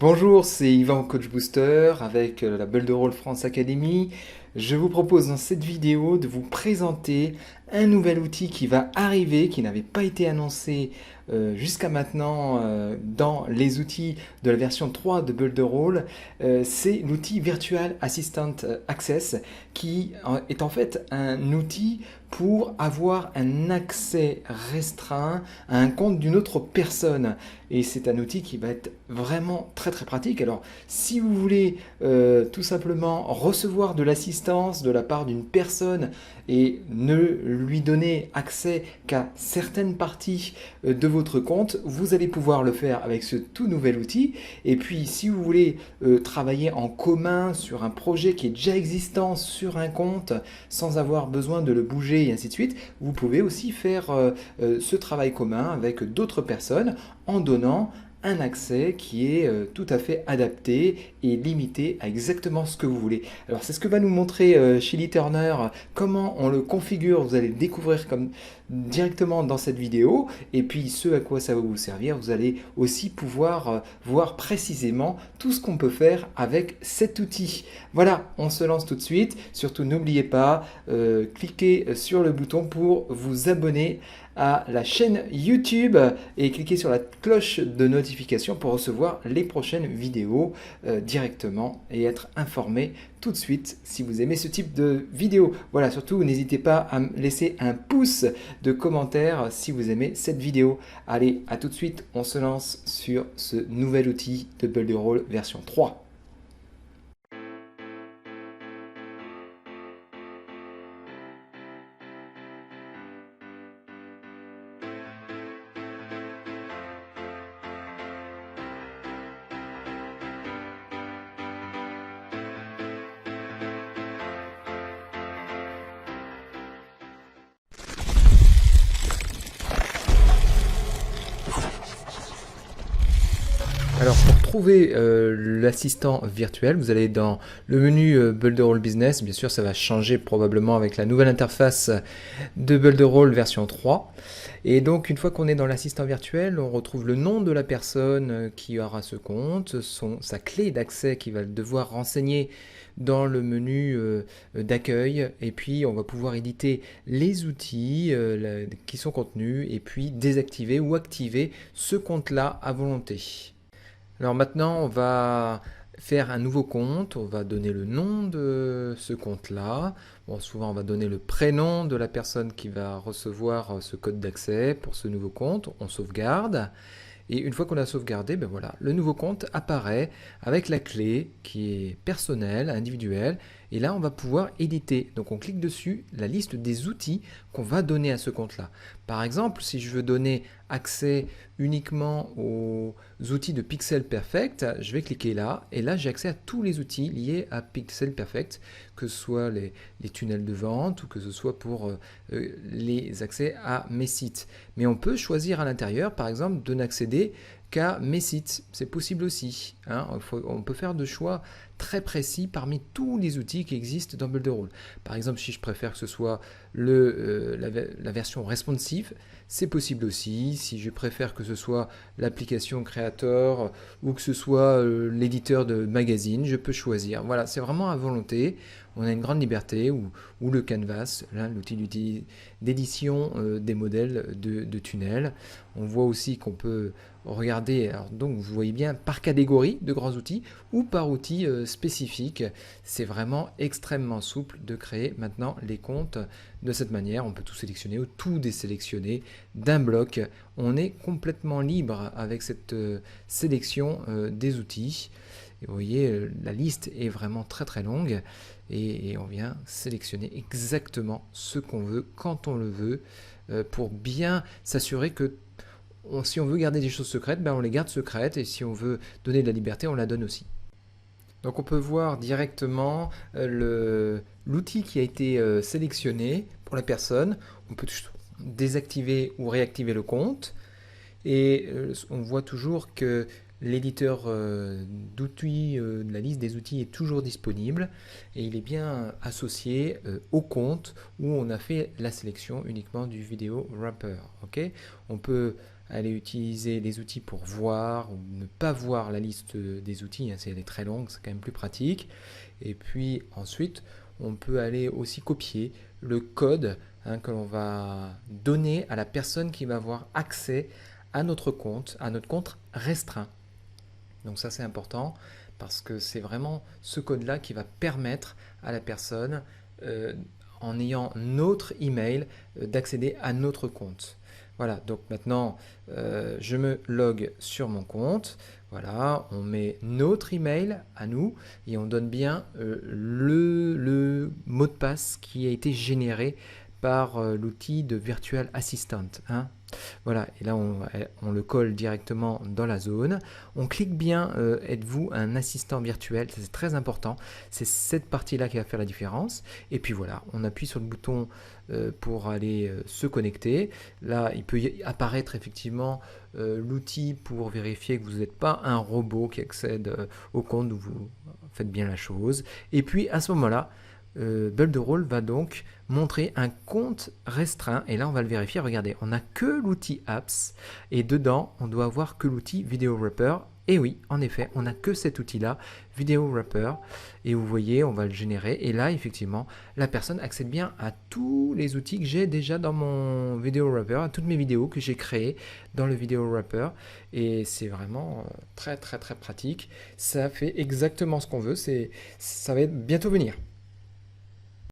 Bonjour, c'est Yvan, coach booster avec la Build a Role France Academy. Je vous propose dans cette vidéo de vous présenter un nouvel outil qui va arriver, qui n'avait pas été annoncé jusqu'à maintenant dans les outils de la version 3 de Build a Role. C'est l'outil Virtual Assistant Access qui est en fait un outil pour avoir un accès restreint à un compte d'une autre personne. Et c'est un outil qui va être vraiment très pratique. Alors, si vous voulez tout simplement recevoir de l'assistance de la part d'une personne et ne lui donner accès qu'à certaines parties de votre compte, vous allez pouvoir le faire avec ce tout nouvel outil. Et puis, si vous voulez travailler en commun sur un projet qui est déjà existant sur un compte sans avoir besoin de le bouger et ainsi de suite, vous pouvez aussi faire ce travail commun avec d'autres personnes en donnant un accès qui est tout à fait adapté et limité à exactement ce que vous voulez. Alors c'est ce que va nous montrer Shelly Turner, comment on le configure, vous allez le découvrir directement dans cette vidéo, et puis ce à quoi ça va vous servir, vous allez aussi pouvoir voir précisément tout ce qu'on peut faire avec cet outil. Voilà, on se lance tout de suite, surtout n'oubliez pas, cliquez sur le bouton pour vous abonner à la chaîne YouTube et cliquez sur la cloche de notification pour recevoir les prochaines vidéos directement et être informé tout de suite si vous aimez ce type de vidéo. Voilà, surtout n'hésitez pas à me laisser un pouce de commentaire si vous aimez cette vidéo. Allez, à tout de suite, on se lance sur ce nouvel outil de Build a Role version 3. Alors pour trouver l'assistant virtuel, vous allez dans le menu Build a Role Business. Bien sûr, ça va changer probablement avec la nouvelle interface de Build a Role version 3. Et donc une fois qu'on est dans l'assistant virtuel, on retrouve le nom de la personne qui aura ce compte, sa clé d'accès qu'il va devoir renseigner dans le menu d'accueil, et puis on va pouvoir éditer les outils qui sont contenus et puis désactiver ou activer ce compte-là à volonté. Alors maintenant, on va faire un nouveau compte, on va donner le nom de ce compte-là. Bon, souvent, on va donner le prénom de la personne qui va recevoir ce code d'accès pour ce nouveau compte. On sauvegarde. Et une fois qu'on a sauvegardé, ben voilà, le nouveau compte apparaît avec la clé qui est personnelle, individuelle. Et là, on va pouvoir éditer. Donc on clique dessus, la liste des outils qu'on va donner à ce compte-là. Par exemple, si je veux donner accès uniquement aux outils de Pixel Perfect, je vais cliquer là. Et là, j'ai accès à tous les outils liés à Pixel Perfect, que ce soit les tunnels de vente ou que ce soit pour les accès à mes sites. Mais on peut choisir à l'intérieur, par exemple, de n'accéder qu'à mes sites. C'est possible aussi. Hein. On peut faire de choix très précis parmi tous les outils qui existent dans Build a Role. Par exemple, si je préfère que ce soit la version responsive, c'est possible aussi. Si je préfère que ce soit l'application Creator ou que ce soit l'éditeur de magazine, je peux choisir. Voilà, c'est vraiment à volonté. On a une grande liberté, ou le Canvas, l'outil d'édition des modèles de tunnels. On voit aussi qu'on peut regarder, alors donc vous voyez bien, par catégorie de grands outils ou par outil spécifique. C'est vraiment extrêmement souple de créer maintenant les comptes de cette manière. On peut tout sélectionner ou tout désélectionner d'un bloc. On est complètement libre avec cette sélection des outils. Et vous voyez, la liste est vraiment très longue et on vient sélectionner exactement ce qu'on veut, quand on le veut, pour bien s'assurer que si on veut garder des choses secrètes, ben on les garde secrètes, et si on veut donner de la liberté, on la donne aussi. Donc on peut voir directement l'outil qui a été sélectionné pour la personne. On peut désactiver ou réactiver le compte. Et on voit toujours que l'éditeur d'outils, la liste des outils est toujours disponible, et il est bien associé au compte où on a fait la sélection uniquement du vidéo wrapper. Okay, on peut aller utiliser les outils pour voir ou ne pas voir la liste des outils, hein, si elle est très longue, c'est quand même plus pratique. Et puis ensuite, on peut aller aussi copier le code, hein, que l'on va donner à la personne qui va avoir accès à notre compte restreint. Donc ça c'est important parce que c'est vraiment ce code-là qui va permettre à la personne, en ayant notre email, d'accéder à notre compte. Voilà, donc maintenant je me log sur mon compte. Voilà, on met notre email à nous et on donne bien le mot de passe qui a été généré par l'outil de Virtual Assistant, hein. Voilà, et là on le colle directement dans la zone. On clique bien, êtes-vous un assistant virtuel, c'est très important. C'est cette partie-là qui va faire la différence. Et puis voilà, on appuie sur le bouton pour aller se connecter. Là, il peut y apparaître effectivement l'outil pour vérifier que vous n'êtes pas un robot qui accède au compte, où vous faites bien la chose. Et puis à ce moment-là, Builderall va donc montrer un compte restreint et là on va le vérifier. Regardez, on n'a que l'outil Apps et dedans on doit avoir que l'outil Video Wrapper. Et oui, en effet, on n'a que cet outil-là, Video Wrapper, et vous voyez, on va le générer, et là, effectivement, la personne accède bien à tous les outils que j'ai déjà dans mon Video Wrapper, à toutes mes vidéos que j'ai créées dans le Video Wrapper, et c'est vraiment très très très pratique. Ça fait exactement ce qu'on veut, ça va bientôt venir.